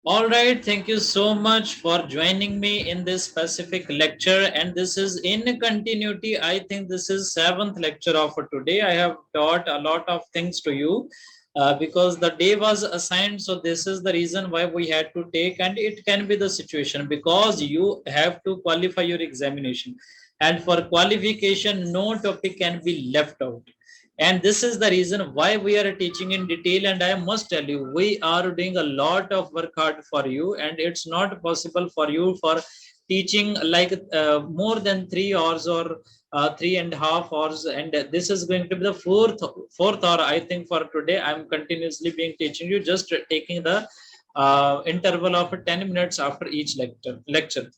All right, thank you so much for joining me in this specific lecture. And this is in continuity. I think this is seventh lecture of today. I have taught a lot of things to you because the day was assigned. So this is the reason why we had to take, and it can be the situation because you have to qualify your examination. And for qualification, no topic can be left out, and this is the reason why we are teaching in detail. And I must tell you, we are doing a lot of work hard for you, and it's not possible for you for teaching like more than 3 hours or 3.5 hours. And this is going to be the fourth hour, I think. For today I'm continuously being teaching you, just taking the interval of 10 minutes after each lecture.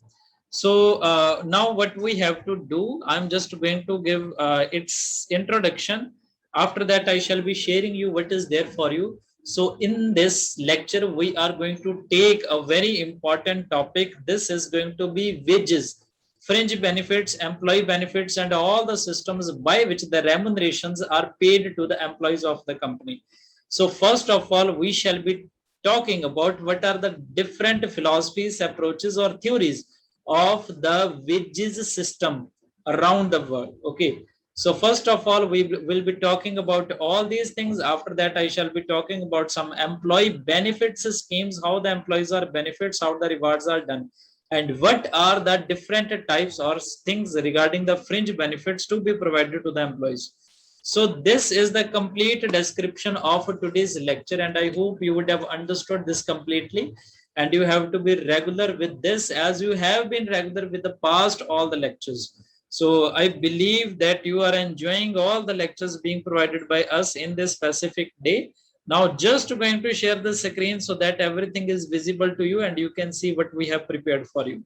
So now what we have to do, I'm just going to give its introduction. After that, I shall be sharing you what is there for you. So in this lecture, we are going to take a very important topic. This is going to be wages, fringe benefits, employee benefits, and all the systems by which the remunerations are paid to the employees of the company. So first of all, we shall be talking about what are the different philosophies, approaches, or theories of the wages system around the world. Okay, so first of all, we will be talking about all these things. After that, I shall be talking about some employee benefits schemes, how the employees are benefits, how the rewards are done, and what are the different types or things regarding the fringe benefits to be provided to the employees. So this is the complete description of today's lecture, and I hope you would have understood this completely. And you have to be regular with this, as you have been regular with the past all the lectures. So I believe that you are enjoying all the lectures being provided by us in this specific day. Now just going to share the screen so that everything is visible to you and you can see what we have prepared for you.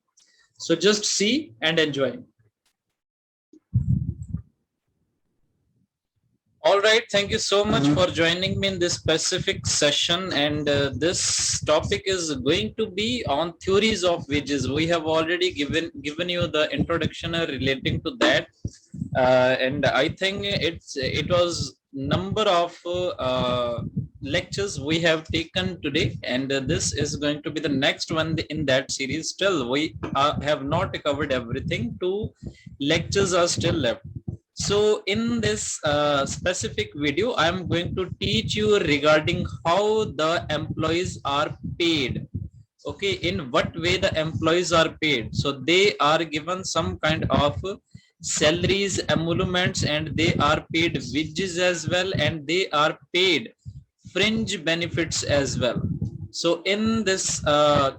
So just see and enjoy. All right, thank you so much for joining me in this specific session. And this topic is going to be on theories of wages. We have already given you the introduction relating to that, and I think it was number of lectures we have taken today, and this is going to be the next one in that series. Still, we have not covered everything. Two lectures are still left. So in this specific video, I am going to teach you regarding how the employees are paid. Okay, in what way the employees are paid. So they are given some kind of salaries, emoluments, and they are paid wages as well, and they are paid fringe benefits as well. So in this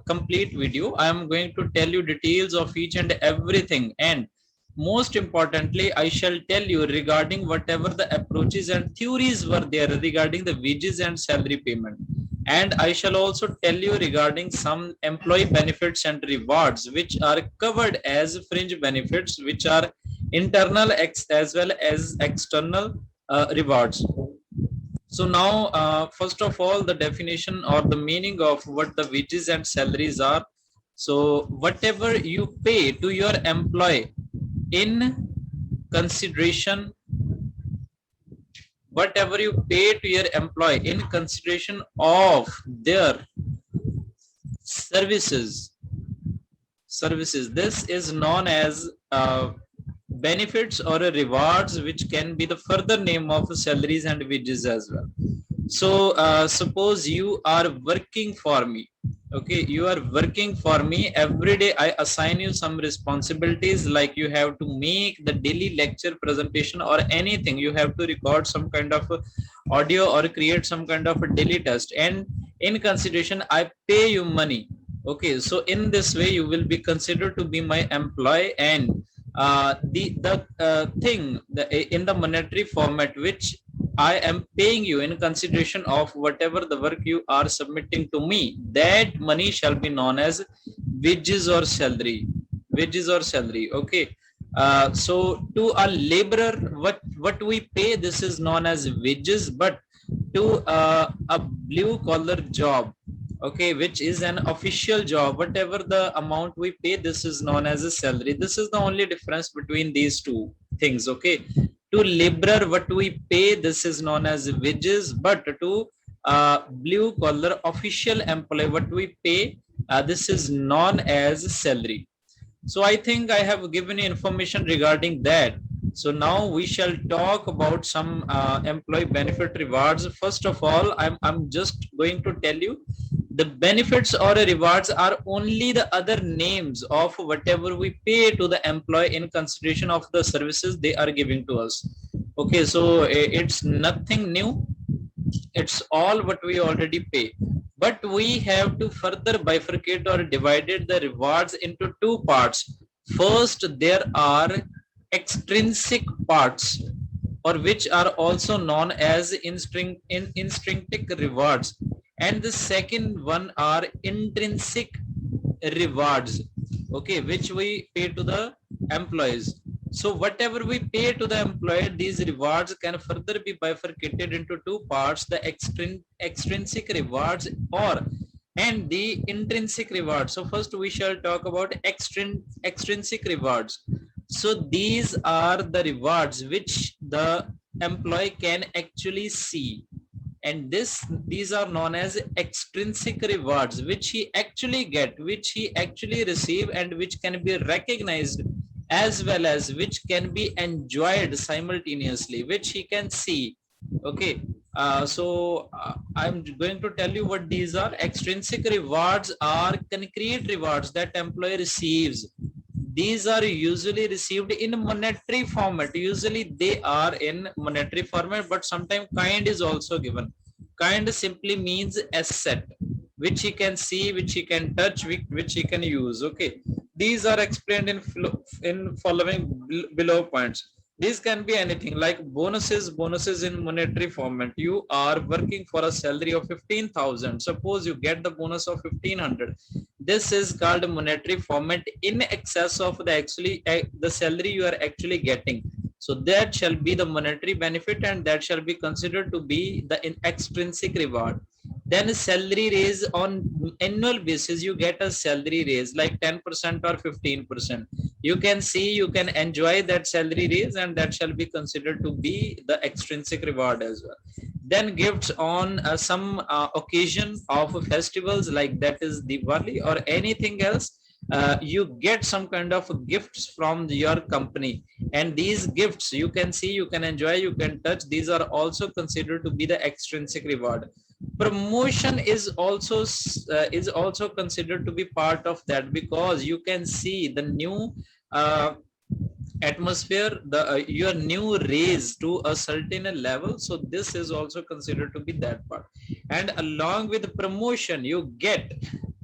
complete video, I am going to tell you details of each and everything, and most importantly, I shall tell you regarding whatever the approaches and theories were there regarding the wages and salary payment. And I shall also tell you regarding some employee benefits and rewards which are covered as fringe benefits, which are internal as well as external rewards. So now, first of all, the definition or the meaning of what the wages and salaries are. So whatever you pay to your employee in consideration, whatever you pay to your employee in consideration of their services, this is known as benefits or rewards, which can be the further name of salaries and wages as well. So suppose you are working for me. Okay, you are working for me every day. I assign you some responsibilities, like you have to make the daily lecture presentation or anything. You have to record some kind of audio or create some kind of a daily test, and in consideration I pay you money. Okay, so in this way you will be considered to be my employee, and the thing in the monetary format which I am paying you in consideration of whatever the work you are submitting to me, that money shall be known as wages or salary. Wages or salary. Okay. So to a laborer, what we pay, this is known as wages, but to a blue collar job, okay, which is an official job, whatever the amount we pay, this is known as a salary. This is the only difference between these two things. Okay, to laborer what we pay, this is known as wages, but to blue collar official employee, what we pay, this is known as salary. So I think I have given you information regarding that. So now we shall talk about some employee benefit rewards. First of all, I'm just going to tell you the benefits or rewards are only the other names of whatever we pay to the employee in consideration of the services they are giving to us. Okay, so it's nothing new, it's all what we already pay, but we have to further bifurcate or divided the rewards into two parts. First, there are extrinsic parts, or which are also known as intrinsic rewards, and the second one are intrinsic rewards, okay, which we pay to the employees. So whatever we pay to the employer, these rewards can further be bifurcated into two parts: the extrinsic rewards or and the intrinsic rewards. So first we shall talk about extrinsic rewards. So these are the rewards which the employee can actually see, and these are known as extrinsic rewards, which he actually get, which he actually receive, and which can be recognized as well as which can be enjoyed simultaneously, which he can see. Okay, I'm going to tell you what these are. Extrinsic rewards are concrete rewards that employee receives. These are usually received in monetary format. Usually they are in monetary format, but sometimes kind is also given. Kind simply means asset, which he can see, which he can touch, which he can use. Okay, these are explained in following below points. These can be anything like bonuses in monetary format. You are working for a salary of 15,000. Suppose you get the bonus of 1,500. This is called monetary format in excess of the salary you are actually getting. So that shall be the monetary benefit, and that shall be considered to be the extrinsic reward. Then salary raise on annual basis, you get a salary raise like 10% or 15%. You can see, you can enjoy that salary raise, and that shall be considered to be the extrinsic reward as well. Then gifts on some occasion of festivals, like that is Diwali or anything else. You get some kind of gifts from your company, and these gifts you can see, you can enjoy, you can touch. These are also considered to be the extrinsic reward. Promotion is also considered to be part of that, because you can see the new uh, atmosphere, the your new raise to a certain level. So this is also considered to be that part, and along with promotion you get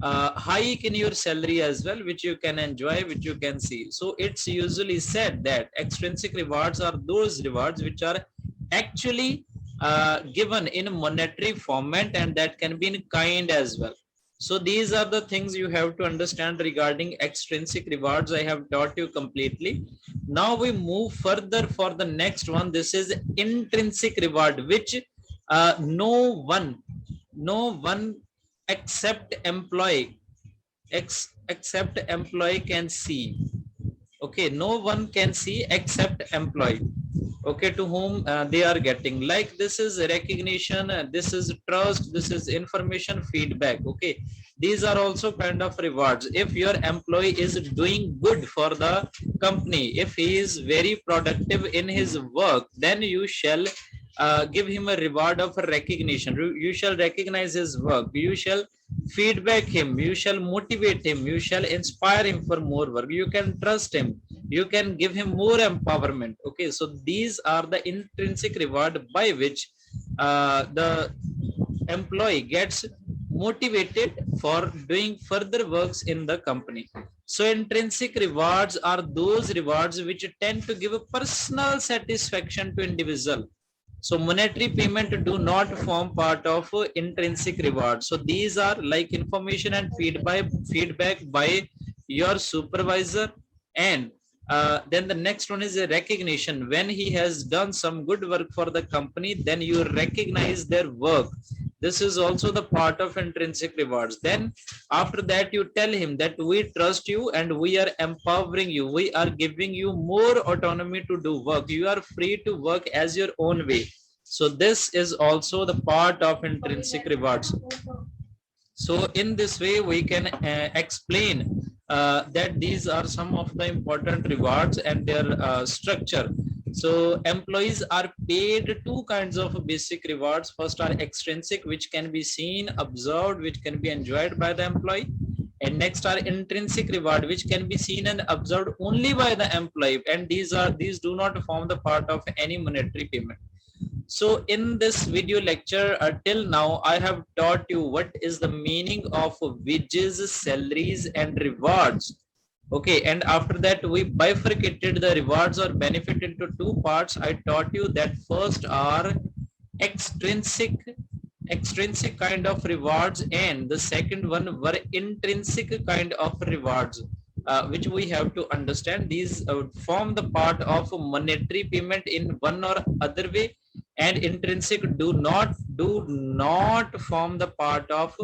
hike in your salary as well, which you can enjoy, which you can see. So it's usually said that extrinsic rewards are those rewards which are actually given in monetary format, and that can be in kind as well. So these are the things you have to understand regarding extrinsic rewards. I have taught you completely. Now we move further for the next one. This is intrinsic reward, which no one except employee can see. Okay, no one can see except employee, okay, to whom they are getting. Like this is recognition, this is trust, this is information feedback. Okay, these are also kind of rewards. If your employee is doing good for the company, if he is very productive in his work, then you shall give him a reward of recognition. You shall recognize his work, you shall feedback him, you shall motivate him, you shall inspire him for more work, you can trust him, you can give him more empowerment. Okay, so these are the intrinsic reward by which the employee gets motivated for doing further works in the company. So intrinsic rewards are those rewards which tend to give a personal satisfaction to individual. So monetary payment do not form part of intrinsic reward. So these are like information and feedback by your supervisor. And then the next one is a recognition. When he has done some good work for the company, then you recognize their work. This is also the part of intrinsic rewards. Then after that, you tell him that we trust you and we are empowering you. We are giving you more autonomy to do work. You are free to work as your own way. So this is also the part of intrinsic rewards. So in this way, we can explain that these are some of the important rewards and their structure. So employees are paid two kinds of basic rewards. First are extrinsic, which can be seen, observed, which can be enjoyed by the employee. And next are intrinsic reward, which can be seen and observed only by the employee. And these do not form the part of any monetary payment. So in this video lecture till now, I have taught you what is the meaning of wages, salaries and rewards. Okay, and after that we bifurcated the rewards or benefit into two parts. I taught you that first are extrinsic kind of rewards, and the second one were intrinsic kind of rewards, which we have to understand. These form the part of monetary payment in one or other way, and intrinsic do not form the part of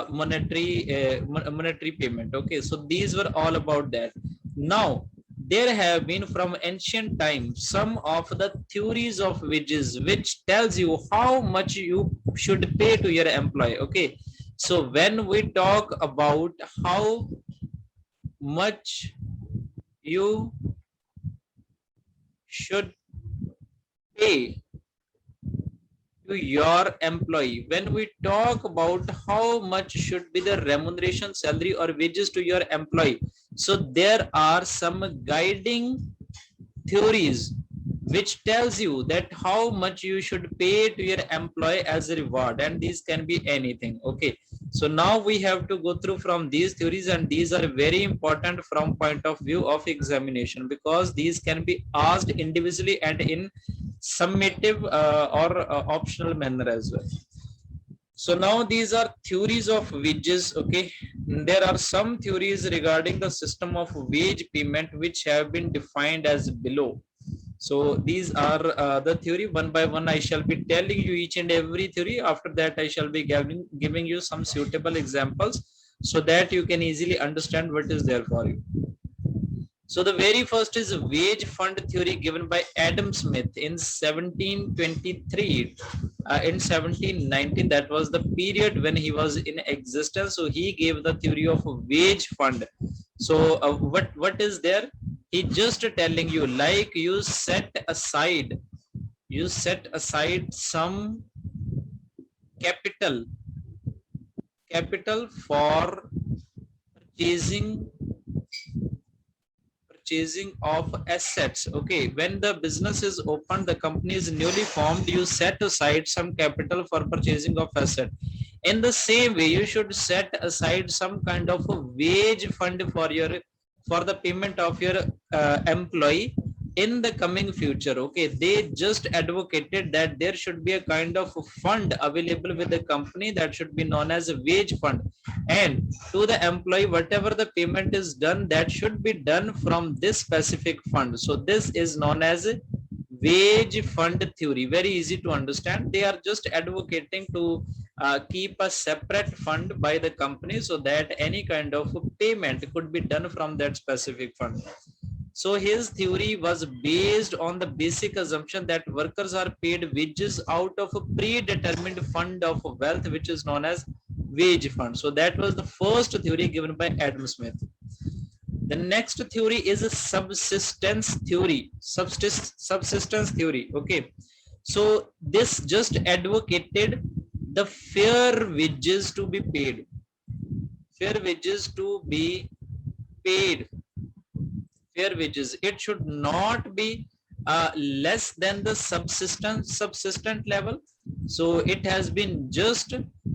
monetary payment. Okay, so these were all about that. Now there have been from ancient times some of the theories of wages which tells you how much you should pay to your employee. Okay, so when we talk about how much you should pay to your employee, when we talk about how much should be the remuneration, salary or wages to your employee, so there are some guiding theories which tells you that how much you should pay to your employee as a reward, and these can be anything. Okay, so now we have to go through from these theories, and these are very important from point of view of examination, because these can be asked individually and in summative or optional manner as well. So now these are theories of wages. Okay, there are some theories regarding the system of wage payment which have been defined as below. So these are the theory. One by one I shall be telling you each and every theory. After that I shall be giving you some suitable examples so that you can easily understand what is there for you. So the very first is wage fund theory given by Adam Smith in 1723. In 1719, that was the period when he was in existence. So he gave the theory of wage fund. So what is there? He just telling you, like you set aside some capital for purchasing of assets. Okay, when the business is opened, the company is newly formed, you set aside some capital for purchasing of asset. In the same way, you should set aside some kind of a wage fund for the payment of your employee in the coming future. Okay, they just advocated that there should be a kind of fund available with the company that should be known as a wage fund, and to the employee whatever the payment is done, that should be done from this specific fund. So this is known as a wage fund theory. Very easy to understand. They are just advocating to keep a separate fund by the company so that any kind of payment could be done from that specific fund. So his theory was based on the basic assumption that workers are paid wages out of a predetermined fund of wealth, which is known as wage fund. So that was the first theory given by Adam Smith. The next theory is a subsistence theory. Okay, so this just advocated the fair wages to be paid. Fair wages. It should not be less than the subsistent level. So it has been just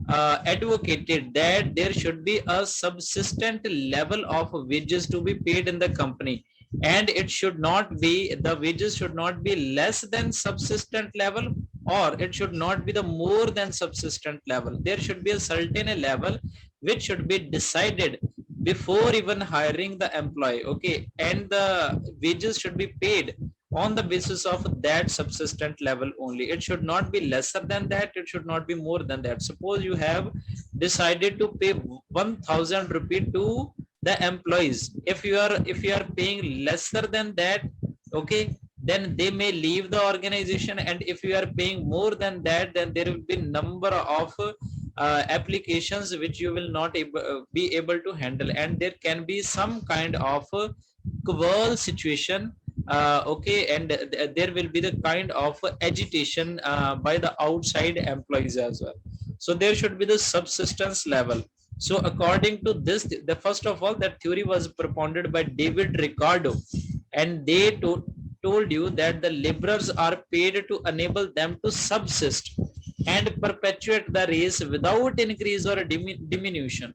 advocated that there should be a subsistent level of wages to be paid in the company, and the wages should not be less than subsistent level, or it should not be the more than subsistent level. There should be a certain level which should be decided before even hiring the employee. Okay, and the wages should be paid on the basis of that subsistent level only. It should not be lesser than that, it should not be more than that. Suppose you have decided to pay 1000 rupee to the employees. If you are paying lesser than that, okay, then they may leave the organization, and if you are paying more than that, then there will be number of applications which you will not be able to handle, and there can be some kind of quarrel situation, okay, and there will be the kind of agitation by the outside employees as well. So there should be the subsistence level. So according to this, the first of all, that theory was propounded by David Ricardo, and they told you that the laborers are paid to enable them to subsist and perpetuate the race without increase or diminution.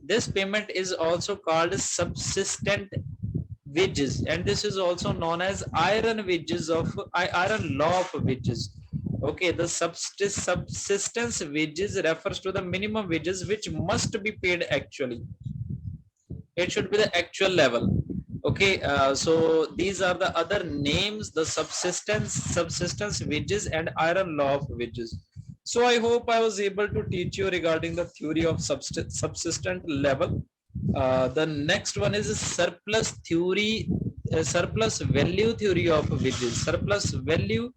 This payment is also called subsistent wages, and this is also known as iron wages of iron law of wages. Okay, the subsistence wages refers to the minimum wages which must be paid actually. It should be the actual level. Okay, so these are the other names, the subsistence wages and iron law of wages. So I hope I was able to teach you regarding the theory of subsistent level. The next one is surplus theory, surplus value theory of wages. Surplus value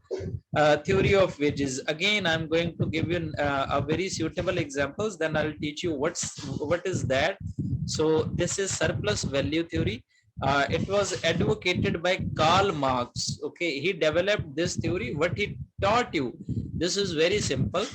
theory of wages. Again, I'm going to give you a very suitable examples, then I'll teach you what is that. So this is surplus value theory. It was advocated by Karl Marx. Okay, he developed this theory. What he taught you, this is very simple.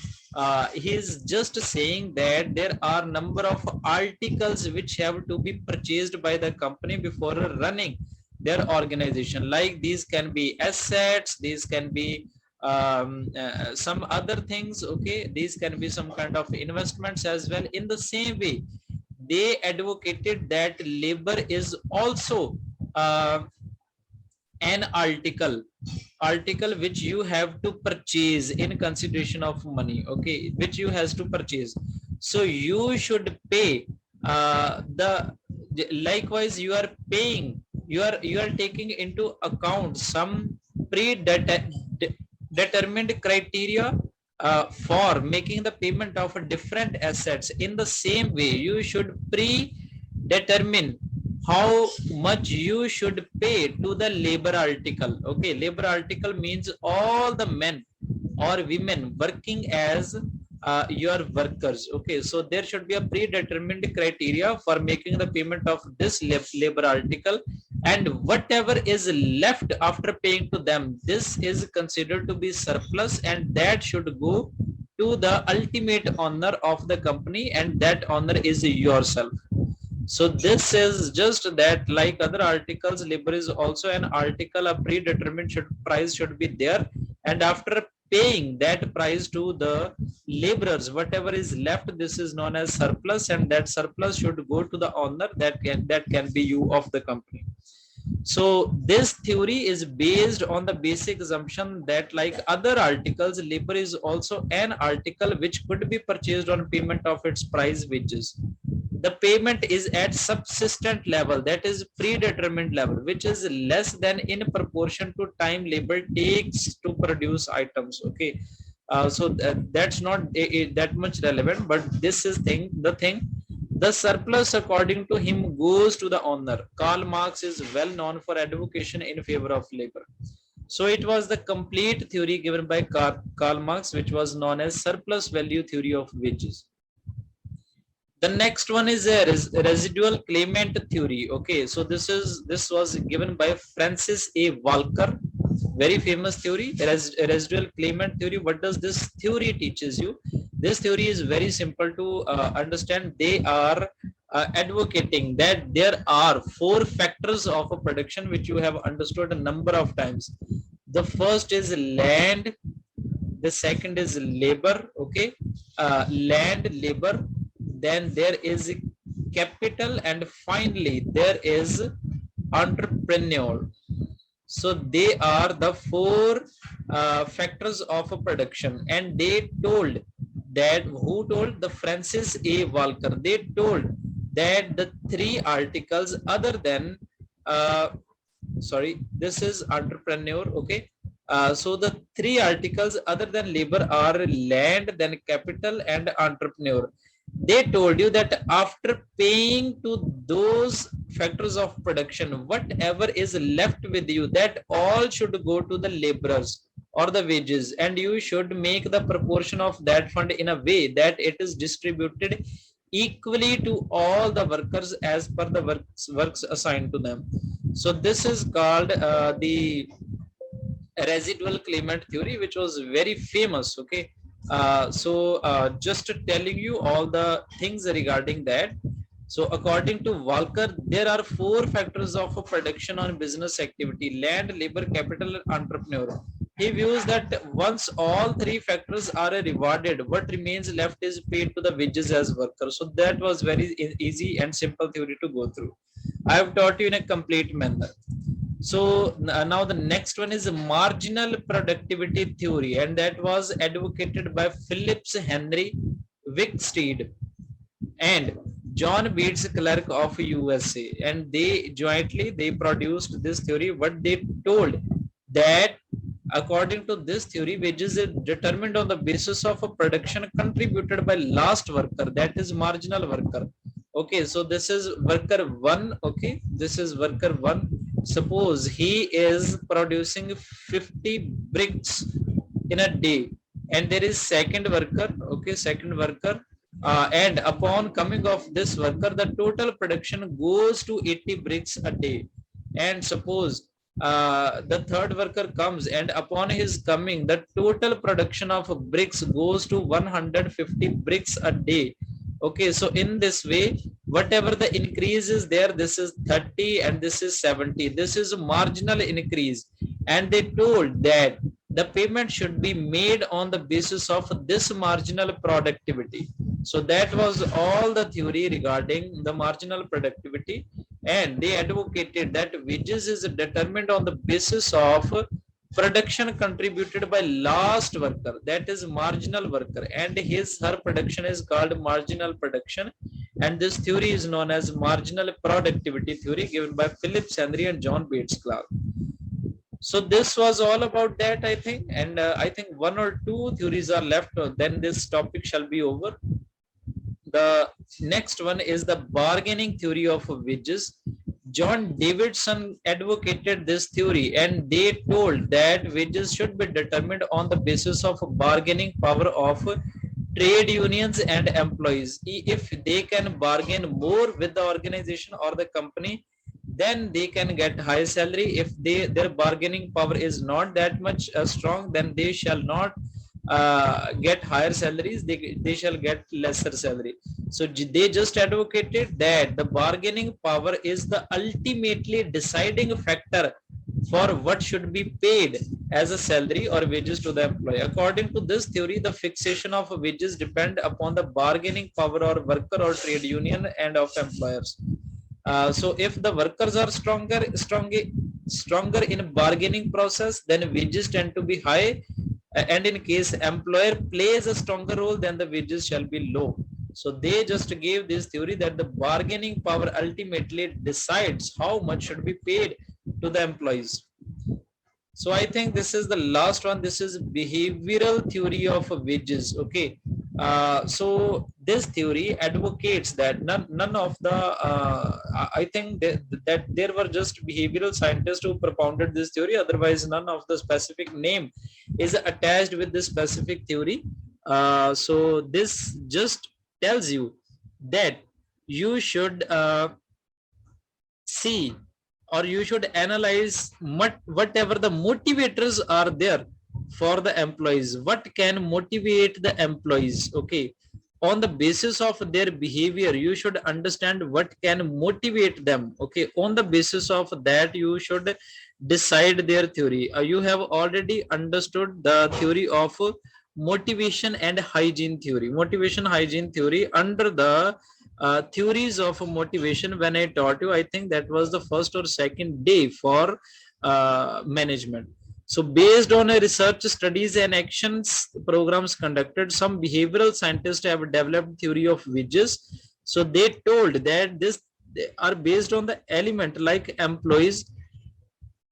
He is just saying that there are number of articles which have to be purchased by the company before running their organization. Like these can be assets, these can be some other things. Okay, these can be some kind of investments as well. In the same way, they advocated that labor is also an article which you have to purchase in consideration of money. Okay, which you has to purchase. So you should pay the likewise you are paying, you are taking into account some predetermined criteria for making the payment of different assets. In the same way, you should predetermine how much you should pay to the labor article. Okay, labor article means all the men or women working as your workers. Okay, so there should be a predetermined criteria for making the payment of this labor article, and whatever is left after paying to them, this is considered to be surplus, and that should go to the ultimate owner of the company, and that owner is yourself. So this is just that, like other articles, labor is also an article. A predetermined price should be there, and after paying that price to the laborers, whatever is left, this is known as surplus, and that surplus should go to the owner, that can be you of the company. So this theory is based on the basic assumption that, like other articles, labor is also an article which could be purchased on payment of its price wages. The payment is at subsistent level, that is predetermined level, which is less than in proportion to time labor takes to produce items. Okay, so that's not that much relevant, but this is the thing. The surplus, according to him, goes to the owner. Karl Marx is well known for advocacy in favor of labor. So it was the complete theory given by Karl Marx, which was known as surplus value theory of wages. The next one is a residual claimant theory. Okay, so this was given by Francis A. Walker, very famous theory. Residual claimant theory. What does this theory teaches you? This theory is very simple to understand. They are advocating that there are 4 factors of a production which you have understood a number of times. The first is land, the second is labor. Okay, land, labor, then there is capital, and finally there is entrepreneur. So they are the 4 factors of a production, and they told that, who told? The Francis A. Walker. They told that the 3 articles other than this is entrepreneur. Okay, so the 3 articles other than labor are land, then capital, and entrepreneur. They told you that after paying to those factors of production, whatever is left with you, that all should go to the laborers or the wages, and you should make the proportion of that fund in a way that it is distributed equally to all the workers as per the works assigned to them. So this is called the residual claimant theory, which was very famous. Okay, just telling you all the things regarding that. So according to Walker, there are four factors of a production on business activity: land, labor, capital, and entrepreneur. He views that once all three factors are rewarded, what remains left is paid to the wages as workers. So that was very easy and simple theory to go through. I have taught you in a complete manner. So now the next one is marginal productivity theory, and that was advocated by Phillips Henry Wicksteed and John Bates Clerk of USA, and they jointly they produced this theory. What they told that according to this theory, wages is determined on the basis of a production contributed by last worker, that is marginal worker. Okay, so this is worker one. Okay, this is worker one. Suppose he is producing 50 bricks in a day, and there is second worker. Okay, second worker, and upon coming of this worker, the total production goes to 80 bricks a day. And suppose the third worker comes, and upon his coming, the total production of bricks goes to 150 bricks a day. Okay, so in this way, whatever the increase is there, this is 30 and this is 70. This is a marginal increase. And they told that the payment should be made on the basis of this marginal productivity. So that was all the theory regarding the marginal productivity. And they advocated that wages is determined on the basis of production contributed by last worker, that is marginal worker, and her production is called marginal production. And this theory is known as marginal productivity theory, given by Phillips Henry and John Bates Clark. So this was all about that, I think, and I think one or two theories are left, then this topic shall be over. The next one is the bargaining theory of wages. John Davidson advocated this theory, and they told that wages should be determined on the basis of bargaining power of trade unions and employees. If they can bargain more with the organization or the company, then they can get high salary. If their bargaining power is not that much strong, then they shall not get higher salaries, they shall get lesser salary. So they just advocated that the bargaining power is the ultimately deciding factor for what should be paid as a salary or wages to the employee. According to this theory, the fixation of wages depend upon the bargaining power or worker or trade union and of employers. So if the workers are stronger in bargaining process, then wages tend to be high, and in case employer plays a stronger role, then the wages shall be low. So they just gave this theory that the bargaining power ultimately decides how much should be paid to the employees. So I think this is the last one. This is behavioral theory of wages. Okay. So this theory advocates that none of the I think that there were just behavioral scientists who propounded this theory. Otherwise, none of the specific name is attached with this specific theory. So this just tells you that you should see, or you should analyze whatever the motivators are there for the employees. What can motivate the employees? Okay, on the basis of their behavior, you should understand what can motivate them. Okay, on the basis of that, you should decide their theory. You have already understood the theory of motivation and hygiene theory. Motivation hygiene theory under the theories of motivation. When I taught you, I think that was the first or second day for management. So based on a research studies and actions programs conducted, some behavioral scientists have developed theory of wages. So they told that this are based on the element like employees.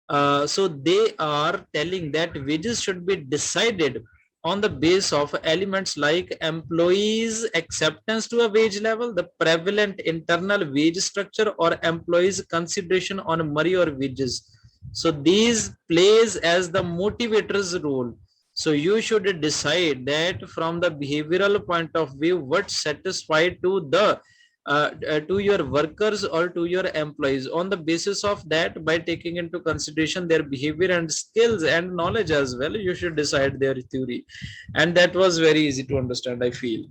So they are telling that wages should be decided on the base of elements like employees' acceptance to a wage level, the prevalent internal wage structure, or employees' consideration on money or wages. So these plays as the motivator's role. So you should decide that from the behavioral point of view, what satisfied to your workers or to your employees. On the basis of that, by taking into consideration their behavior and skills and knowledge as well, you should decide their theory. And that was very easy to understand, I feel.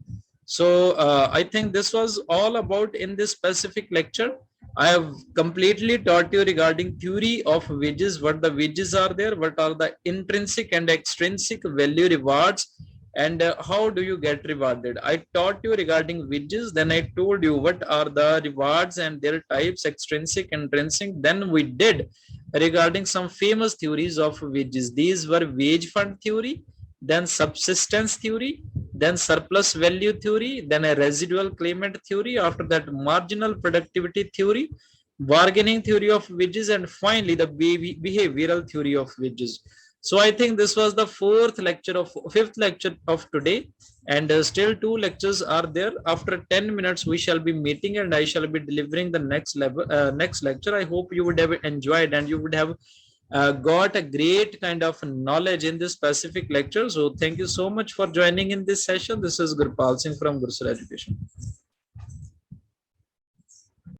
So I think this was all about in this specific lecture. I have completely taught you regarding theory of wages, what the wages are there, what are the intrinsic and extrinsic value rewards, and how do you get rewarded. I taught you regarding wages, then I told you what are the rewards and their types, extrinsic, intrinsic. Then we did regarding some famous theories of wages. These were wage fund theory, then subsistence theory, then surplus value theory, then a residual claimant theory, after that marginal productivity theory, bargaining theory of wages, and finally the behavioral theory of wages. So I think this was the fifth lecture of today, and still two lectures are there. After 10 minutes we shall be meeting, and I shall be delivering the next lecture. I hope you would have enjoyed, and you would have got a great kind of knowledge in this specific lecture. So thank you so much for joining in this session. This is Gurpal Singh from Gurpal Education.